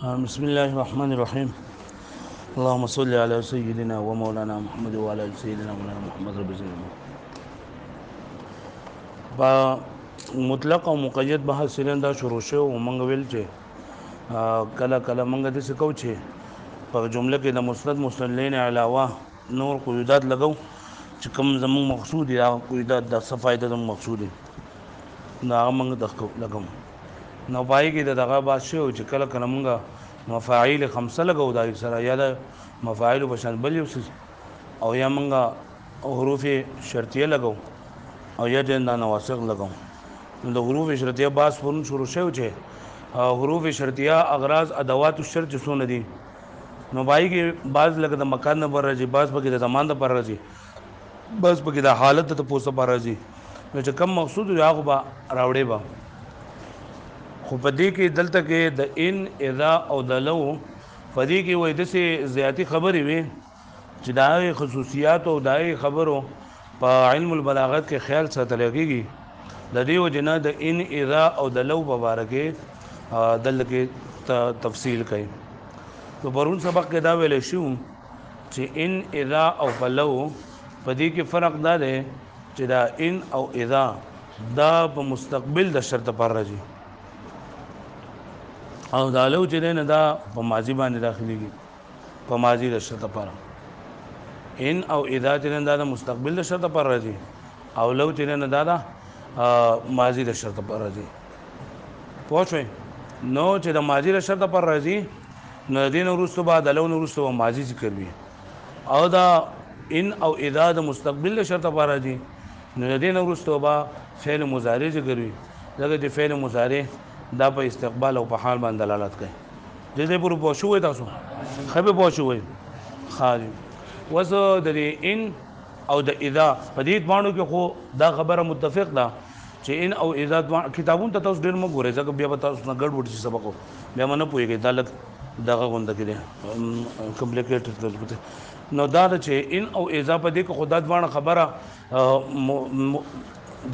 بسم الله الرحمن الرحيم اللهم صل على سيدنا ومولانا محمد وعلى ال سيدنا مولانا محمد رب زينا با مطلق او مقید بحث سرنده شروع شو ومنګ ویل چې کله کله منګ د څه کو چې په جمله کې د مسند علاوه نور قیودات لګو چې کوم زموږ مقصود یا قیودات د صفایده زموږ مقصود نه هغه منګ د لګم نو پای کې دغه باسه او چې کله کله منګ مفاعیل خمسه لګو دا سره یا د مفاعیل په شان بل یو او یا منګ حروف شرطیه لګو او یا د نواسق لګو نو د حروف شرطیه باس پرون شروع شو چې حروف شرطیه اغراض ادوات الشرط څونه دي نو پای کې بعض لګ د مکان نه پر راځي بعض پکې د زمان نه پر راځي بعض پکې د حالت ته پوسه پر راځي نو چې کم مقصود یو هغه با راوړې با خو پدې کې دلته کې د ان اذا او د لو پدې کې وې د سي زیاتی خبرې وي چې دا خصوصیات او دای خبرو په علم البلاغت کې خیال ساتل کېږي د دې وجنه د ان اذا او د لو په اړه کې دلته کې تفصیل کوي تو پرون سبق کې دا ویل شو چې ان اذا او لو پدې کې فرق دا دی چې دا ان او اذا دا په مستقبل د شرط پر راځي او دا لو چې نه دا په ماضی باندې داخليږي په ماضی د شرط پر ان او اذا چې نه دا مستقبل د شرط پر راځي او لو چې نه دا ماضی د شرط پر راځي پوښوي نو چې د ماضی د شرط پر راځي نو دین ورستو بعد لو ورستو ماضی ذکر وي او دا ان او اذا د مستقبل د شرط پر راځي نو دین ورستو با فعل مضارع ذکر وي دغه د فعل مضارع دا په استقبال او په حال باندې دلالت کوي د دې پر پوښوي تاسو خبره پوښوي خالي وسو د ان او د اذا په دې باندې کې خو دا خبره متفق ده چې ان او اذا کتابون ته تاسو ډیر مګورئ ځکه بیا به تاسو نه ګډوډ شي سبق بیا مونږ نه پوهیږئ دا لګ دغه غونډه کې کمپلیکیټډ ترجمه نو دا چې ان او اذا په دې کې خدا دوانه خبره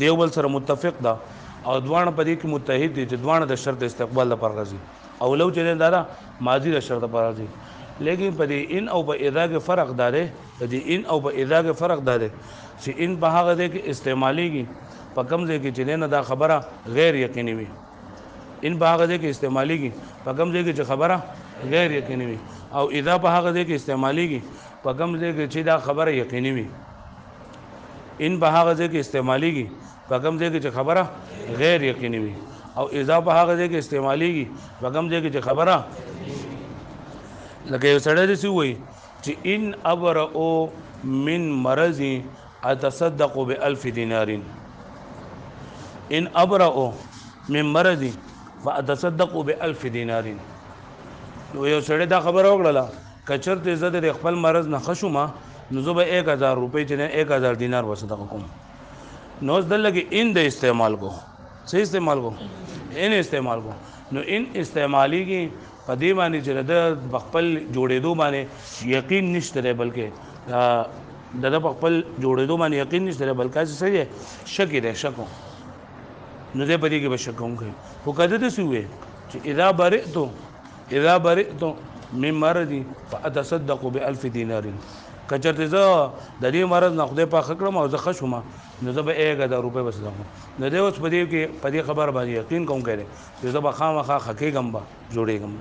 دیوبل سره متفق ده او دوانه په دې کې متحد دي چې دوانه د شرط استقبال لپاره راځي او لو چې دا ماضی د شرط لپاره راځي لیکن په دې ان او په اذا کې فرق داره د دې ان او په اذا کې فرق داره چې ان په هغه دې کې استعماليږي په کوم ځای کې چې نه دا خبره غیر یقیني وي ان په هغه ځای کې استعماليږي په کوم ځای کې چې خبره غیر یقیني وي او اذا په هغه ځای کې استعماليږي په کوم ځای کې چې دا خبره یقیني وي ان په هغه ځای کې استعماليږي په کوم ځای کې چې خبره غیر یقیني وي او اذا په هغه ځای کې استعماليږي په کوم ځای کې چې خبره لکه یو سړی دې وایي چې ان ابرئ من مرض اتصدق ب1000 دینار ان ابرئ من مرض فاتصدق ب1000 دینار نو یو سړی دا خبره وکړه کچرته عزت د خپل مرض نه خشومه نو زه به 1000 روپۍ چې نه 1000 دینار وصدقه کوم نو دل لګي ان د استعمال کو صحیح استعمال کو ان استعمال کو نو ان استعمالي کې په دې باندې چې د خپل جوړېدو باندې یقین نشته بلکې د خپل جوړېدو باندې یقین نشته بلکې څه دی شک دی شک نو دې په دې کې به شک کوي خو کده دې سوې چې اذا برئت من مرض فاتصدق ب1000 دینار کچرته زه د دې مرض نه خدای په خکړم او زه خشوم نو زه به 1000 روپۍ وسدم نو دې اوس په دې کې په دې خبر باندې یقین کوم کړي چې زه به خامخا خکېږم با جوړېږم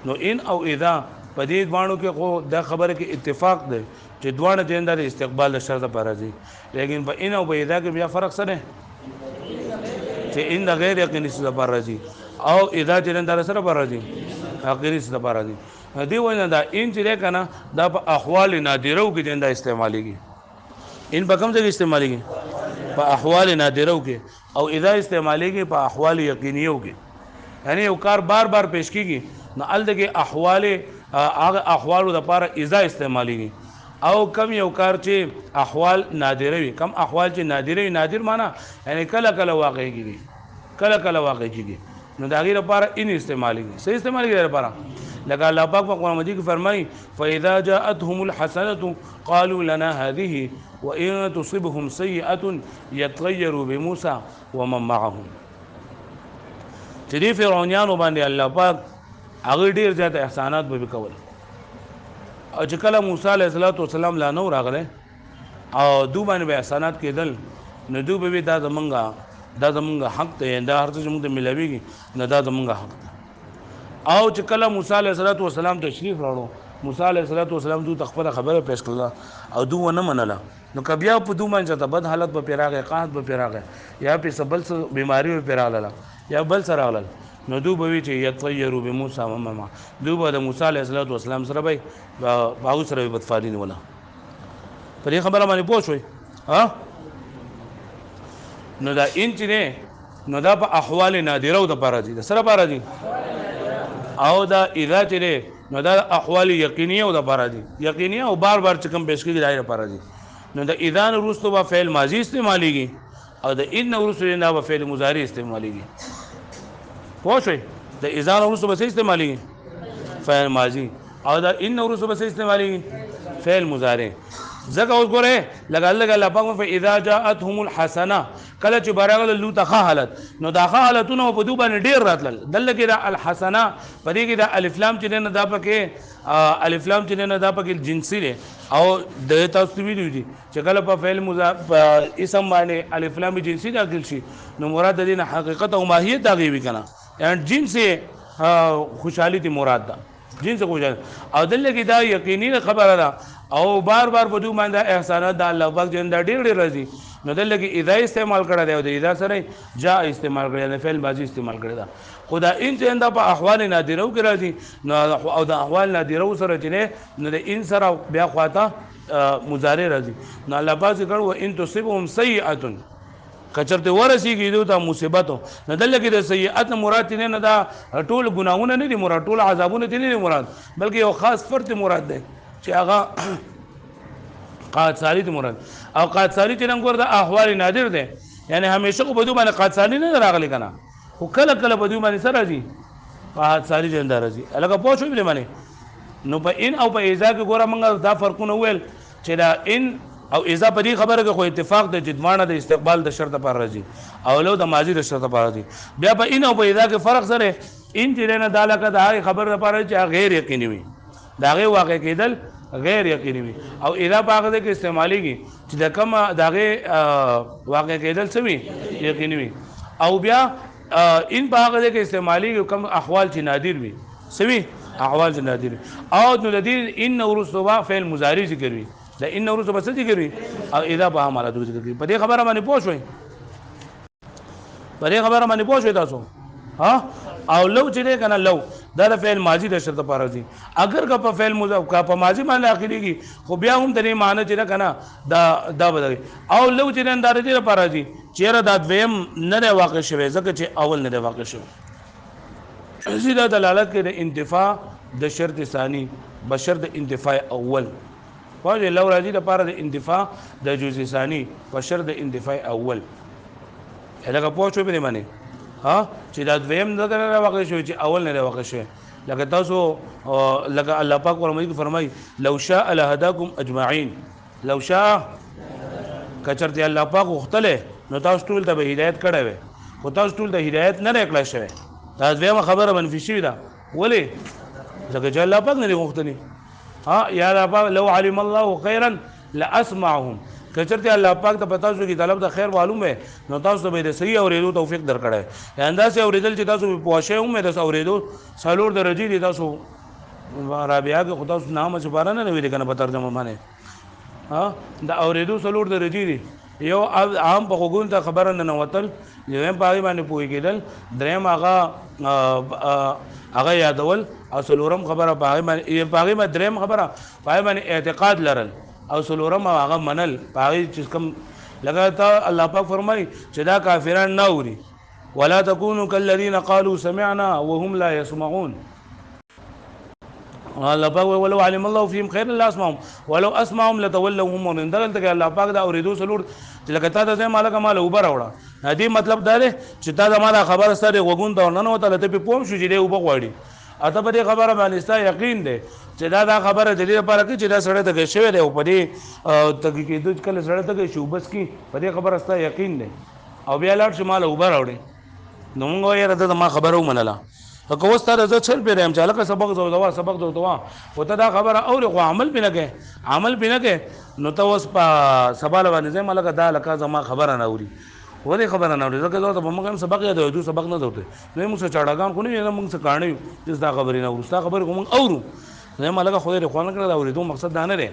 نو ان او اذا په دې باندې کې خو دا خبره کې اتفاق دی چې دوانه جندر استقبال د شرط پر راځي لیکن په ان او په اذا کې بیا فرق څه دی چې ان د غیر یقیني څه پر راځي او اذا جندر سره پر راځي یقیني څه پر راځي دی وینه دا ان چې کنه دا په احوال نادرو کې جنده استعماليږي ان په کوم ځای استعماليږي په احوال نادرو کې او اذا استعماليږي په احوال یقینیو کې یعنی یو کار بار بار پیش کیږي نو ال دغه احوال هغه احوالو د لپاره اذا استعماليږي او کم یو کار چې احوال نادره وي کم احوال چې نادره نادر معنا یعنی کله کله واقع کیږي کله کله واقع کیږي نو دا غیر لپاره ان استعماليږي صحیح استعماليږي لپاره لکه الله پاک په قرآن مجید کې فرمایي فاذا جاءتهم الحسنه قالوا لنا هذه وان تصبهم سيئه يتغيروا بموسى ومن معه چې دی فرعونانو باندې الله پاک هغه ډیر زیات احسانات به کول. او چې کله موسی علیه السلام لا نو راغله او دو باندې به احسانات کېدل نو دو به دا زمونږ حق دی دا هر څه چې موږ ته ملاویږي نو دا زمونږ حق دی. او چې کله موسی علیه السلام تشریف راوړو موسی علیه السلام دو خپله خبره پیش کړله او دو ونه منله نو که بیا په دو باندې ته بد حالت به پرې راغی قحط به پرې راغی یا پې بل څه بیماري به پرې راغله یا بل څه راغلل نو دو به وي چې یطیروا بموسی ومن دو به د موسی علیه السلام سره به په هغوی سره به بدفالي نیوله. په دې خبره باندې پوه شوئ نو دا ان چې دی نو دا په احوال نادره دپاره دي د څه لپاره دي او دا اذا چې دی نو دا احوال یقینیه دپاره دي یقینیه او بار بار چې کوم پیش کېږي د هغې لپاره دي. نو د اذا نه وروسته به فعل ماضي استعمالیږي او د ان نه وروسته دا به فعل مضارع استعمالیږي. پوه شوئ د اذا نه وروسته به څه استعمالیږي فعل ماضي او د ان نه وروسته به څه استعمالیږي فعل مضارع. ځکه اوس ګورئ لکه الله پاک فاذا جاءتهم الحسنه کله چې براغله لو ته ښه حالت نو دا ښه حالتونه په دو باندې ډېر راتلل دلته کې دا الحسنه په دې کې دا الف لام چې دی نه دا پکې الف لام چې دی نه دا پکې جنسي دی او د تاسو ویلي دي چې کله په فعل په اسم باندې الف لام جنسي داخل شي نو مراد د دې نه حقیقت او ماهیت د هغې وي که نه یعنې جنس خوشحالي دې مراد ده جنس خوشحالي او دلته کې دا یقیني خبره ده او بار بار په دو باندې احسانات د الله پاک جن دا ډېر ډېر راځي نو دلته کې اذا استعمال کړی دی او د اذا سره جاء استعمال کړی دی فعل ماضي استعمال کړی ده خو دا ان چې دا په احوال نادره کې راځي نو او د احوال نادره سره چې نه نو د ان سره بیا خواته مضارع راځي نو الله پاک ذکر و ان تصيبهم سيئه کچرته ورسیږي دوی ته مصیبتو نه دلته کې د سیئات مراد نه دا ټول ګناهونه نه دي مراد ټول عذابونه نه دي مراد بلکې یو خاص فرد مراد دی چې هغه قحط سالی ته مراد او قحط سالی چې نن د احوال نادر دی یعنی همیشه خو په دوی باندې قحط سالی نه راغلی که نه خو کله کله په دوی باندې څه راځي قحط سالی چې همدا راځي لکه پوه شوې پرې باندې نو په ان او په اذا کې ګوره موږ دا فرقونه وویل چې دا ان او اذا په دې خبره کې خو اتفاق د جدمانه د استقبال د شرط پر راځي او لو د ماضي د شرط پر راځي بیا په ان او په اذا کې فرق سره ان چې نه د علاقه د هغې خبر لپاره چې غیر یقیني وي د هغې واقع کېدل غیر یقیني وي او اذا په هغه کې استعمالیږي چې د کوم د هغې واقع کېدل څه وي یقیني وي او بیا ان په هغه کې استعمالیږي کوم احوال چې نادر وي څه وي احوال چې نادر وي او نو د دې ان وروسته فعل مضارع ذکر وي د ان وروسته به څه ذکر وي او اذا په عمله د ذکر وي په دې خبره باندې پوه شوئ په دې خبره باندې پوه شوئ تاسو او لو چې دی که نه لو دا د فعل ماضي د شرط لپاره راځي اگر که په فعل که په ماضي باندې اخرېږي خو بیا هم د دې معنی چې ده که نه دا بدلوي او لو چې دی دا د دې لپاره راځي چېرې دا دویم نه دی واقع شوی ځکه چې اول نه دی واقع شوی دا دلالت کوي د انتفاع د شرط ثاني بشرط د انتفاع اول واجه لو راځي لپاره د انتفاع د جزء ثاني بشرط د انتفاع اول لکه پوه شوی پرې باندې چې دا دویم نه واقع شوی چې اول نه واقع شوی لکه تاسو لکه الله پاک ورمایي فرمایي لو شاء لهداكم اجمعين لو شاء کچرته الله پاک وختله نو تاسو ټول ته به هدایت کړی وي خو تاسو ټول ته هدایت نه راکړی شوی دا دویمه خبره منفي شوې ده ولې ځکه چې الله پاک نه دی غوښتلی یا الله پاک لو علم الله خيرا لاسمعهم کچرته الله پاک ته پتا شو چې طلب د خیر معلوم وي نو تاسو به د صحیح اوریدو توفیق درکړی یا انداسې اوریدل چې تاسو په واشه هم د اوریدو څلور درجې دي تاسو رابعه کې خدا نام سپاره نه ویل کنه په ترجمه باندې د اوریدو څلور درجې دي یو عام په غوګون ته خبره نه وتل یو په هغه باندې پوي کېدل دریم هغه یادول او څلورم خبره په هغه باندې دریم خبره په هغه باندې اعتقاد لرل او څلورم هغه منل پاغي چې کوم لګا الله پاک فرمای چې دا کافران نه اوري ولا تكونوا كالذين قالوا سمعنا وهم لا يسمعون الله پاک ولو علم الله فيهم خير لا اسمعهم ولو اسمعهم لتولوا هم من دلته کې الله پاک دا اوریدو څلور چې لکه تا د مالک مال وبر وړه دې مطلب دا دی چې تا دا ما خبر سره وګون ته نه وته ته په پوم شو چې دی وب غواړي اته په دې خبره باندې ستا یقین دی چې دا خبره د دې لپاره کې چې دا سړی ته شوی دی او په دې تګ کې د کله سړی ته شو بس کې په دې خبره ستا یقین دی او بیا لاړ شمال وبر وړي نو موږ یې راته ما خبره ومنله که اوس تا زه چل پیرم چې هلکه سبق زو دوا او ته دا خبره اورې خو عمل پې نه کوې نو ته اوس په سبا باندې ځې ملکه دا لکه زما خبره نه اوري ولې خبره نه اوري ځکه زه ته به موږ هم سبق یادوي دوی سبق نه زوته نو موږ څه چاړهګان خو نه یو موږ څه کاڼه یو چې دا خبرې نه اورو ستا خبرې خو موږ اورو نه ملکه خدای دې خوانه کړه دا اورېدو مقصد دا نه دی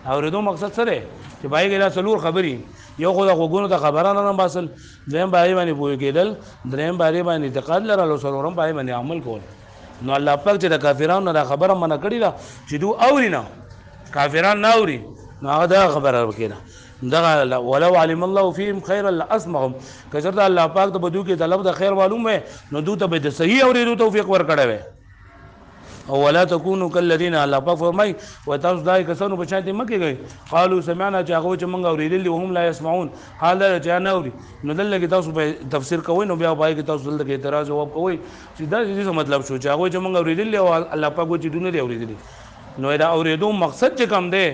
اورېدو مقصد څه دی چې بای ګلا څلور خبرې یو خو د غوګونو ته خبره نه باسل دویم بای باندې پوي کېدل دریم بای باندې اعتقاد لرلو څلورم بای باندې عمل کول نو الله پاک چې د کافرانو دا خبره منع کړې ده چې دو اوري نه کافران نه اوري نو هغه دا خبره وکړه دغه ولو علم الله فيهم خيرا لاسمعهم کچرته الله پاک ته بدو کې طلب د خیر معلوم وي نو دوی ته به د صحیح اورېدو توفیق ورکړي وي او ولا تكونوا كالذين الله پاک فرمای و تاسو دای کسانو په شان دي مکه گئی قالوا سمعنا چې هغه چې مونږ اورېدل وهم لا يسمعون حال دا چې نه اوري نو دلته کې تاسو په تفسیر کوئ نو بیا پای کې تاسو دلته اعتراض جواب کوئ چې دا څه مطلب شو چې هغه چې مونږ اورېدل او الله پاک چې دونه دی اورېدل نو دا اورېدو مقصد چې کم دی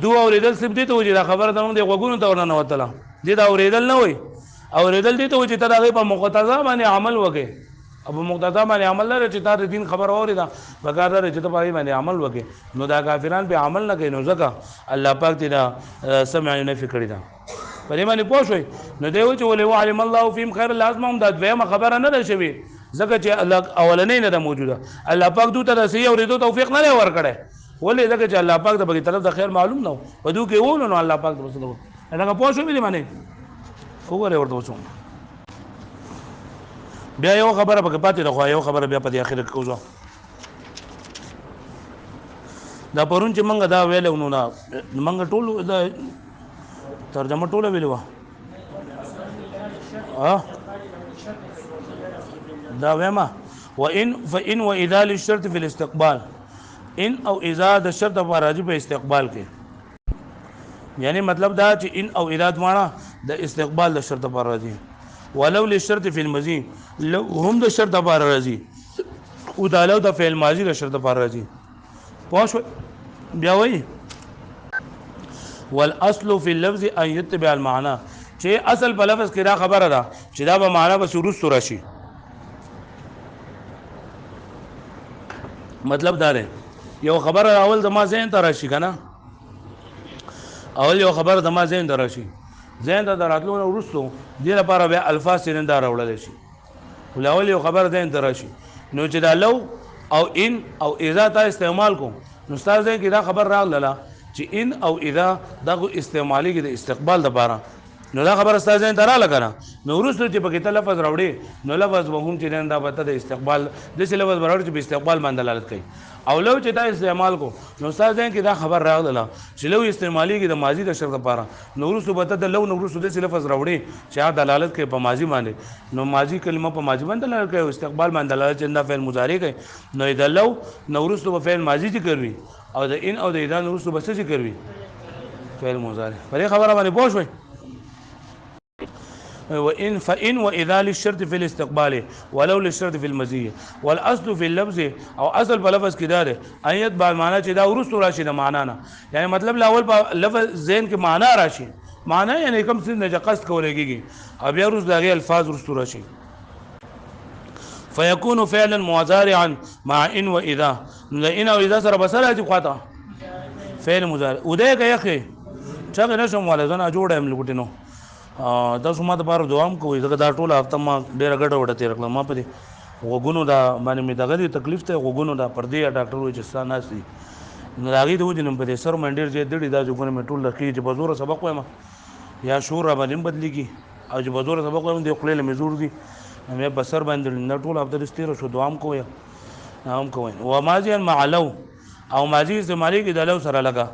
دو اوریدل سم دي ته وجه دا خبره ته د غوګونو ته ورننه وتله دي دا اوریدل نه وي اوریدل دي ته وجه ته دا په مقتضا باندې عمل وکي ابو مقتضا باندې عمل لري چې تا د دین خبر اوریدا بګار لري چې ته باندې عمل وکي نو دا کافران به عمل نه کوي نو ځکه الله پاک دې دا سمع نه فکر دا پرې باندې پوښوي نو دی و چې ولې علم الله فيهم خير لازم دا دویمه خبره نه ده شوی ځکه چې الله اولنې نه ده موجوده الله پاک دوی ته صحیح اوریدو توفیق نه ورکړي ولې ځکه چې الله پاک د بګي طرف د خیر معلوم نه ودو کې وونه نو الله پاک د وسلو هغه پوښوي دې باندې وګوره ورته وڅو بیا یو خبره پکې پاتې ده یو خبره بیا په دې اخر کې کوزو دا پرون چې منګه دا ویلو نو منګه ټول دا ترجمه ټوله ویلو دا وېما فإن وإذا للشرط في الاستقبال ان او اذا د شرط په راځي په استقبال کې یعنی مطلب دا چې ان او اذا معنا د استقبال د شرط په راځي ولو للشرط في الماضي لو هم د شرط په راځي او دا لو د فعل ماضي د شرط په راځي پوښ بیا وایي والاصل في اللفظ ان يتبع المعنى چې اصل په لفظ کې دا خبره ده چې دا به معنا به شروع سره شي مطلب دا دی یو خبر اول د ما ذهن ته راشي کنه اول یو خبر د ما ذهن ته راشي ذهن ته دراتلو نو ورستو دې لپاره به الفاظ څنګه راوړل شي ول اول یو خبر ذهن ته راشي نو چې دا لو او ان او اذا تا استعمال کو نو استاد کې دا خبر راغله چې ان او اذا دا استعمالي کې د استقبال لپاره نو دا خبر استاد ذهن ته را لګنه نو ورستو چې په کې لفظ راوړي نو لفظ وهم چې دا پته د استقبال د څه لفظ راوړي چې په استقبال باندې دلالت کوي او لو چې دا استعمال کو نو استاد ذهن کې دا خبر راغله چې لو استعمالي کې د ماضي د شرط لپاره نو ورستو پته د لو نو ورستو د څه لفظ راوړي چې دلالت کوي په ماضي باندې نو ماضي کلمه په ماضي باندې دلالت کوي استقبال باندې دلالت چې دا فعل مضارع کوي نو دا لو نو ورستو په فعل ماضي ذکر وي او د ان او د اذا نو ورستو بس ذکر وي فعل مضارع په خبره باندې پوه شئ فإن وإذا للشرط في الاستقبال ولو للشرط في المزية والأصل في اللفظ أو أصل بلفظ كده ده أن يتبع المعنى كده ورسو راشي ده معنانا يعني مطلب الأول لفظ ذهن کې معنی راشي معنی يعني کوم څه نه قصد کولېږي او بیا ورس دغه الفاظ ورسو راشي فيكون فعلا مضارعا مع إن وإذا إن وإذا سره بسره دي خواته فعل مضارع وده کې اخي څنګه نشم ولزنه جوړم لګټینو تاسو ما ته بار دوام کوی زګه دا ټول هفته ما ډیره ګډه وړه تیر کړم ما په وګونو دا باندې می دغه تکلیف ته وګونو دا پردې ډاکټر وې چې ستانه سي نو راغی ته وځنم په سر منډیر چې دړي دا وګونو می ټول لکې چې بزور سبق وایم یا شور باندې بدلېږي او چې بزور سبق وایم د خپل مزور دي مې بسر باندې نه ټول هفته دستیر شو دوام کوی نام کوی و ماضی مع لو او ماضی استعمالي کې د لو سره لگا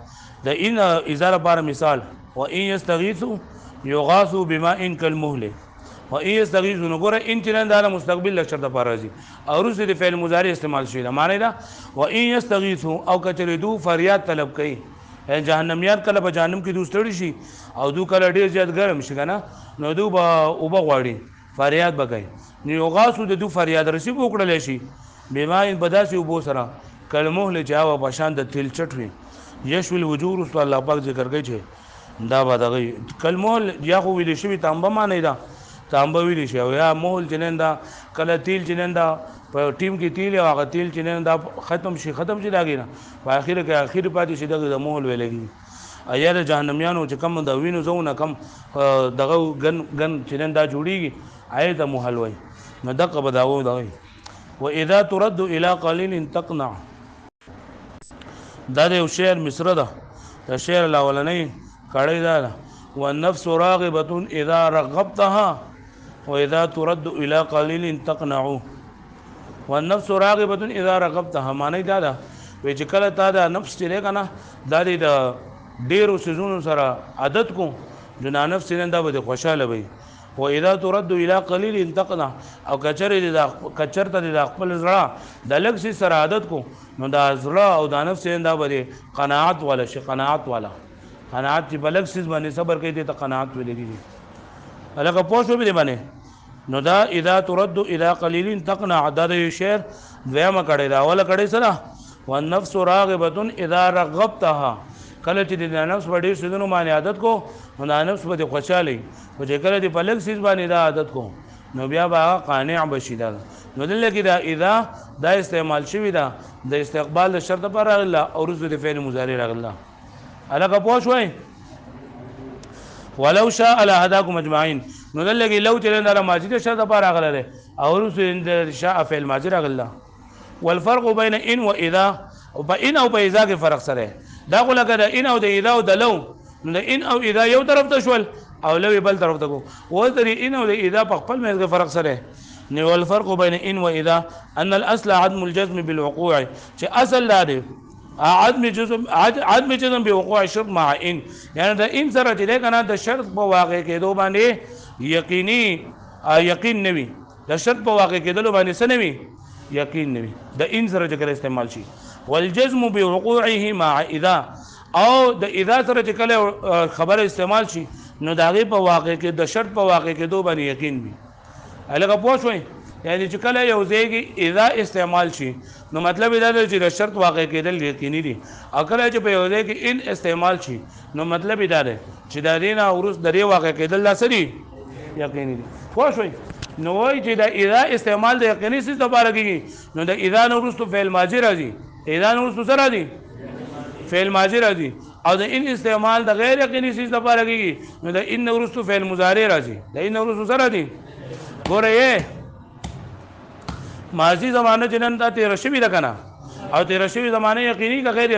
د ان اذا لپاره مثال و ان يستغيثوا یغاثو بماء كالمهل و ان يستغيثوا نګوره ان چې دا مستقبل لشر د پارازي او رسې د فعل مضارع استعمال شي دا معنی دا و ان يستغيثوا او کچره دو فریاد طلب کوي جهنميان کله په جهنم کې دوستړي شي او دو کله ډیر زیات ګرم شي کنه نو دو او بغواړي فریاد بګي نو یغاثو د دو فریاد رسې وکړل شي بماء بداسي وبو سره كالمهل جاوا بشان د تل چټوي يشوي الوجور صلی الله پاک ذکر کوي چې دا به دغه کلمول یا خو ویل شوی تانبه معنی دا تانبه ویلی شي او یا مول جنن دا کله تیل جنن دا په ټیم کې تیل او هغه تیل جنن دا ختم شي داګي نه په اخر کې اخر پاتې شي د مول ویلګي ایا د جهنميانو چې کم د وینو زونه کم دغه ګن جنن دا جوړیږي آی د محل وای نو دغه بداوو دا وای واذا ترد الى قليل تقنع دا د شعر مصر ده د شعر الاولنی کړی دا والنفس راغبه اذا رغبتها واذا ترد الى قليل تقنع والنفس راغبه اذا رغبتها معنی دا ده چې کله تا دا نفس چې کنه دا د ډیرو سيزونو سره عادت کو جنا نفس نن دا به خوشاله وي واذا ترد الى قليل تقنع او کچرته د خپل زړه د لږ سي سره عادت کو نو دا زړه او د نفس نن دا به قناعت والا شي قناعت چې بلګ سي باندې صبر کوي ته قناعت ولګي الګه پوښتنه به باندې نو دا اذا ترد الى قليل تقنع دا د شعر دویمه کړي دا ولا کړي سره والنفس راغبه اذا رغبتها کله چې د نفس وړي سيزونو باندې عادت کو نو د نفس به خوشاله او چې کله د پلک سيز باندې دا عادت کو نو بیا به قانع بشي دا نو دلته دا اذا دا استعمال شوی دا د استقبال د شرط پر راغله او رسو د فعل مضارع راغله الګه پوه شوي ولو شاء لهداكم اجمعين نو دلته لو چې د ماضي د شرط پر راغله او رسو د شاء فعل ماضي راغله والفرق بين ان واذا او بين او باذا کې فرق سره دا خو لکه د ان او د اذا او د لو نو د ان او اذا یو طرف ته شول او لو بل طرف ته کو و تر ان او د اذا په خپل مې فرق سره نو الفرق بين ان واذا ان الاصل عدم الجزم بالوقوع چې اصل لا دی عدم جزم بوقوع الشرط مع ان یعنی د ان سره چې کنه د شرط په واقع کېدو باندې یقین نوي د شرط په واقع کېدلو باندې سنوي یقین نوي د ان سره چې استعمال شي والجزم بوقوعه مع اذا او د اذا سره چې کله خبر استعمال شي نو داغه په واقع کې د شرط په واقع کې دوه باندې یقین وي الګه پوښوي یعنی چې کله یو ځای اذا استعمال شي نو مطلب دا دی چې د شرط واقع کېدل یقیني دي او کله چې په یو ځای کې ان استعمال شي نو مطلب دا دی چې د دینه اورس درې واقع کېدل لاسري یقیني دي پوښوي نو وای چې د اذا استعمال د یقیني څه لپاره کیږي نو د اذا نو ورستو فعل ماضي راځي اذا نو ورستو سره دي فعل ماضي راځي او د ان استعمال د غیر یقیني څه لپاره کیږي نو د ان ورستو فعل مضارع راځي د ان ورستو سره دي ګوره ماضی زمانه جنن دا تیر شوی ده کنه او تیر شوی زمانه یقیني که غیر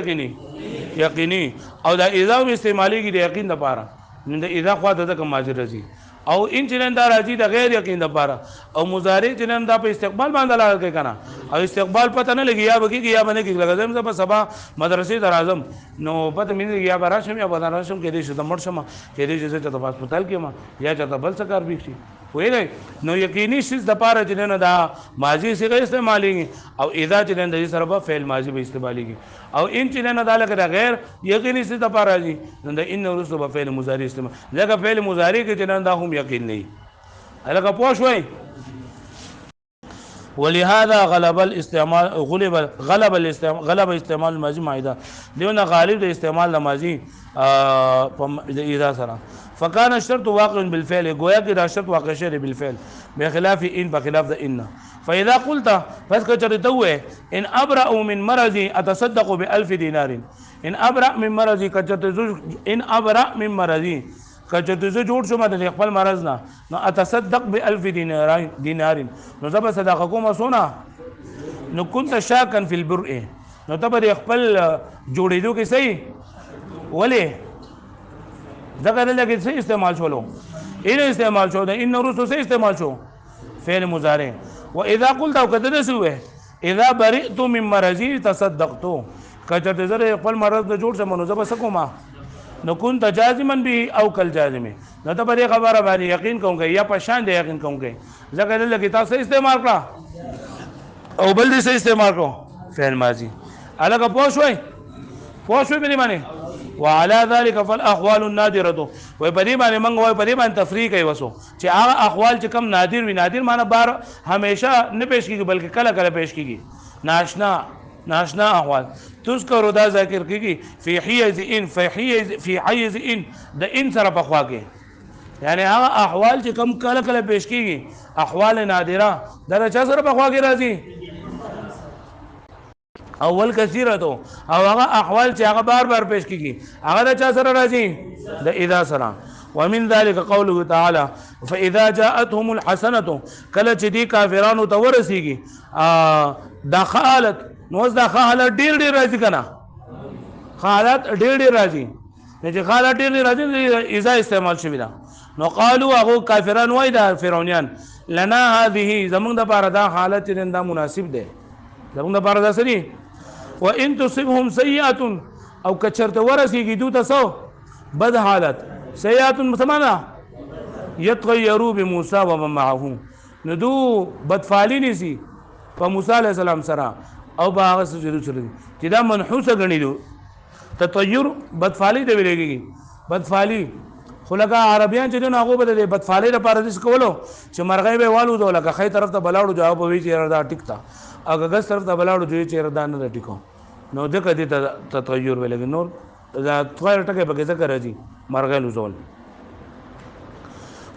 یقیني او دا اذا استعمالي کې د یقین لپاره نو د اذا خوا د کوم ماضی راځي او ان جنن دا راځي د غیر یقین لپاره او مضارع جنن دا په استقبال باندې لاګ کوي کنه او استقبال پته نه لګي یا بګي یا باندې کې لګم زما سبا مدرسې درازم نو پته مې یا براشم یا بدراشم کې دې شته مرشم کې دې چې ته په هسپتال کې ما یا چې بل څه کار بيشي وای نو یقیني شیز د پاره جنن دا ماضی صيغه استعمالي او اذا جنن د سره په فعل ماضی به استعمالي او ان جنن دا لکه غیر یقیني شیز د پاره دي نو د ان ورسو په فعل مضارع استعمال لکه فعل مضارع کې جنن دا هم یقین نه الګه پوه شوي ولهذا غلب استعمال الماضي مع اذا دیونه غالب د استعمال الماضي اذا سره فكان الشرط واقع بالفعل گویا کہ شرط واقع شر بالفعل بخلاف ان بخلاف د ان فاذا قلت فسكترتو ان ابرأ من مرضي اتصدق ب1000 دينار ان ابرأ من مرضي کچته جوړ شو مده خپل مرض نه نو اتصدق ب1000 دینار نو زب صدقه کوم سونه نو كنت شاكا في البرء نو تبر خپل جوړېدو کې صحیح ولې ذکر لګي څه استعمال شولو ان استعمال شو ده ان رسو څه استعمال شو فعل مضارع واذا قلت او کده سوې اذا برئت من مرضي تصدقت کچته زره خپل مرض نه جوړ شمه نو زب سکوما نو كنت جازما به او کل جازم نو ته په خبره باندې یقین کوم یا په شان دی یقین کوم ځکه لکه تاسو استعمال کړه او بل دې استعمال کو فعل ماضي الګه پوښوي به معنی وعلى ذلك فالاقوال النادره وای په دې باندې موږ وای په دې باندې تفریق کوي وسو چې هغه اقوال چې کم نادر وي نادر معنی بار همیشه نه پیش کیږي بلکې کله کله پیش کیږي ناشنا احوال تذکر دا ذکر کیږي فی حیز ان د ان سره په خوا کې یعنی هغه احوال چې کم کله کله پیش کیږي احوال نادره دا چا سره په خوا کې راځي اول کثیرته او هغه احوال چې هغه بار بار پیش کیږي هغه د چا سره راځي د اذا سره ومن ذلك قوله تعالى فاذا جاءتهم الحسنه کله چې دي کافرانو ته ورسیږي دا حالت نو دا حالت ډیر ډیر راځي کنه حالت ډیر ډیر راځي چې حالت ډیر ډیر راځي اذا استعمال شوی دا نو قالوا هغه کافرانو وای دا فرعونیان لنا هذه زمونږ د پاره دا حالت دا مناسب دی زمونږ د پاره دا سړي وان تصبهم سيئه او کچرته ورسیږي دوی تاسو بد حالت سيئات مسمانه يتغيروا بموسى ومن معه ندو بدفالی نسی په موسی علیہ السلام سره او په هغه سره چې دا منحوسه غنیدو تطیر بدفالی دی ویلېږي بدفالی خو لکه عربیان چې دین هغه به د بدفالی لپاره دې کولو چې مرغۍ به والو دو لکه خې طرف ته بلاړو جواب وی چې دا ټیک تا اګه ګس طرف ته بلاړو جو چې ردا نه ټیکو نو د کدي تطیر ویلېږي نور دا ټویر ټکه به څه راځي مرغۍ لوزول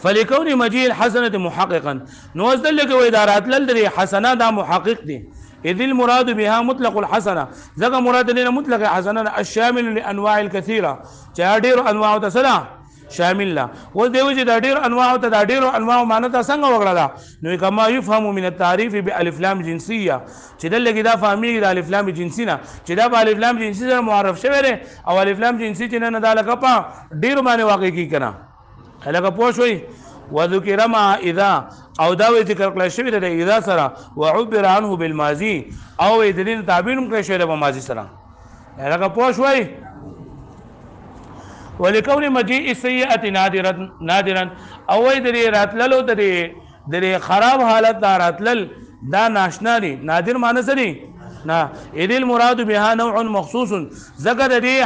فلكون مجيء الحسنه محققا نوزل لك وادارات لل حسنه دا محقق دي اذ المراد بها مطلق الحسنه ذا مراد لنا مطلق الحسنه الشامل لانواع الكثيره جادير انواع تسلا شامل لا ودیو چې دا ډیر انواع ته دا ډیر انواع معنی ته څنګه وګړه نو کما يفهم من التعريف بالف لام جنسيه چې دلته دا فهمي د الف لام جنسي نه چې دا په الف لام جنسي سره معرف شوی دی او الف لام جنسي چې نه دا لکه په ډیر باندې واقع کی کنه لکه پوښوي وذكر ما اذا او دا ذکر کړل شوی دی اذا سره وعبر عنه بالماضي او د دې تعبیر کړی شوی دی په ماضي سره لکه پوښوي ولكون مجيء السيئه نادرا او دري راتللو دري خراب حالت دا راتلل دا ناشنا دي نادر معنی څه دي نا اذ المراد بها نوع مخصوص ذکر دي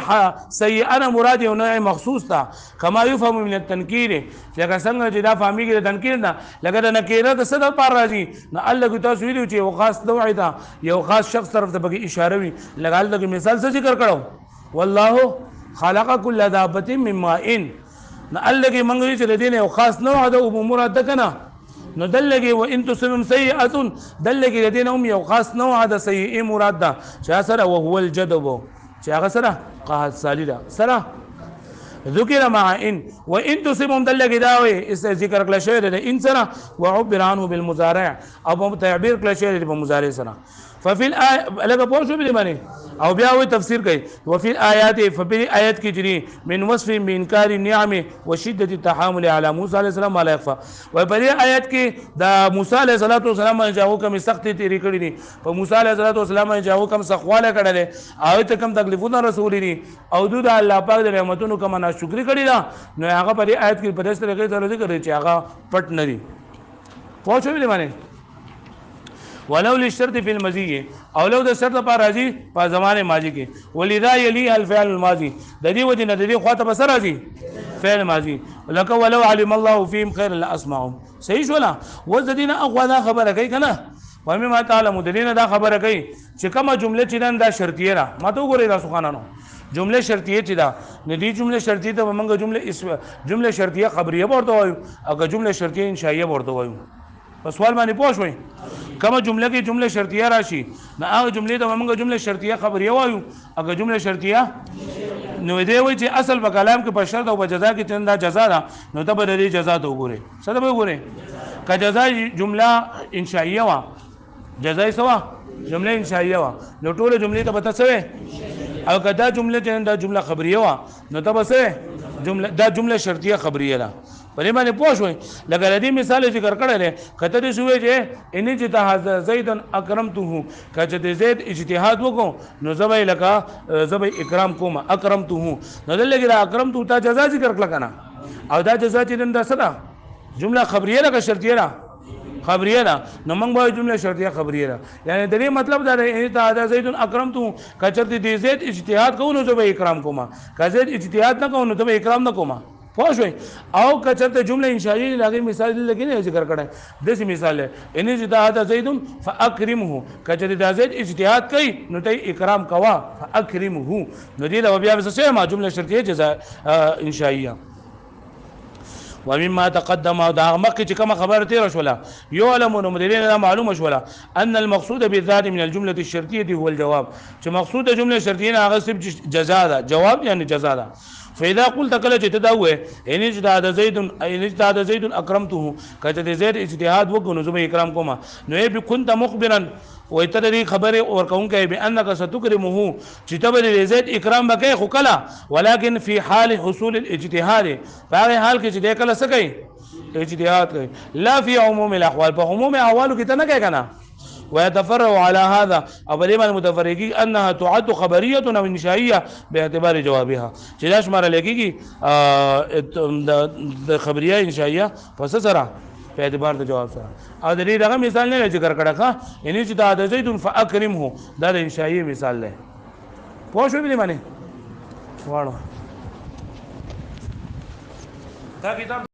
سيئه مراد یو نوع مخصوص تا كما يفهم من التنكير لکه څنګه چې دا فهميږي د تنکیر نه لکه د نکیره د صد پر راځي نه الله کی تاسو ویلو چې یو خاص نوع دا یو خاص شخص طرف ته بګي اشاره وي لکه الله مثال څه ذکر کړو والله خلق كل دابه من ماء نالګي منګري چې د دین یو خاص نوع د امور د کنه نو دلګي و ان تسم سيئه دلګي د دین هم یو خاص نوع د سيئه مراد ده چې سره او هو الجدب چې هغه سره قحط سالیدا سره ذکر مع ان وان تسم دلګي دا وي ذکر کله شوی د ان سره وعبر عنه بالمضارع او تعبیر کله شوی د مضارع سره ففي الايه لکه پوښتنه به باندې او بیا وی تفسیر کوي وفي الايات ففي ايات کې جري من وصف بانكار النعم وشده التحامل على موسى عليه السلام لا يخفى و په دې آیات کې د موسی عليه السلام باندې جاو کوم سختي تیری کړی دي په موسی عليه السلام باندې جاو کوم سخواله کړل او ته کوم تکلیفونه رسول دي او د الله پاک د نعمتونو کوم ناشکری کړی دا نو هغه په دې آیات کې په دې طریقې سره ذکر چې هغه پټ نه دي پوښتنه به باندې ولو للشرط في الماضي او لو د شرط لپاره راځي په زمانه ماضي کې ولذا يلي الفعل الماضي د دې وجه نه د دې خواته بسر راځي فعل ماضي لك ولو علم الله فيهم خير لاسمعهم صحیح شولا وذدين اخوا خبره کوي کنه ومه ما تعالی مدلین دا خبره کوي چې کومه جمله چې دا شرطیه را ماته وګورئ تاسو خانانو جمله شرطیه چې دا ندی جمله شرطیه ته موږ جمله شرطیه خبریه ورته وایو او جمله شرطیه انشائیه ورته وایو په سوال باندې پوښوي کومه جمله کې جمله شرطیه راشي نه هغه جمله ته موږ جمله شرطیه خبریه وایو او جمله شرطیه نو دی وایي چې اصل په کلام کې په شرط او په جزاء کې چنده جزاء ده نو ته به د جزاء ته وګورئ څه ته وګورئ که جزاء جمله انشائیه وا جزاء سوا جمله انشائیه وا نو ټول جمله ته پته سوې او که دا جمله چنده جمله خبریه وا نو ته به سوې جمله دا جمله شرطیه خبریه ده پرې باندې پوښوي لکه دې مثال ذکر کړل کته دې شوې چې ان اجتهاد زید اکرمته کته دې زید اجتهاد وکړو نو زبې لکه زبې اکرام کوم اکرمته نو دلته اکرمته ته جزاء ذکر کړل کنه او دا جزاء چې دنده سره جمله خبریه ده که شرطیه ده خبریه ده نو موږ به جمله شرطیه خبریه ده یعنی د دې مطلب دا دی ته زید اکرمته کچر دې زید اجتهاد کوو نو زبې اکرام کوم که زید اجتهاد نه کوو نو ته اکرام نه کوم پوښوي او کچرته جمله انشائیه لګي مثال لګي نه ذکر کړه دغه مثال ان اجتهاد زید فاکرمه کچرته د زید اجتهاد کوي نو ته اکرام کوا فاکرمه نو دې د بیا څه ما جمله شرطیه جزاء انشائیه ومما تقدم دا مخکې چې کومه خبره تېره شوله يعلم نو مدیرین دا معلومه شوله ان المقصود بالذات من الجمله الشرطيه هو الجواب چې مقصود د جمله شرطیه نه هغه صرف جزاء ده جواب یعنی جزاء ده فاذا قلت کله چې تداوه ان اجتهاد زید اکرمته کته د زید اجتهاد وکړو زه به اکرام کوم نو به كنت مخبرا ويتدري خبره ورکون کوي بانك ستكرمه چې تبل زید اکرام وکي خو کله ولكن في حال حصول الاجتهاد په حال کې چې د کله سکی اجتهاد کوي لا في عموم الاحوال په عموم احوالو کې ته نه کوي کنه ويتفرع على هذا ابدا المتفرقي انها تعد خبريه او انشائيه باعتبار جوابها چې دا شمار لګيږي د خبريه انشائيه پس سره په اعتبار د جواب سره او د دې دغه مثال نه ذکر کړه ښه یعنی چې دا د زید فاکرمه دا د انشائيه مثال دی پوه شو به معنی واړو دا کتاب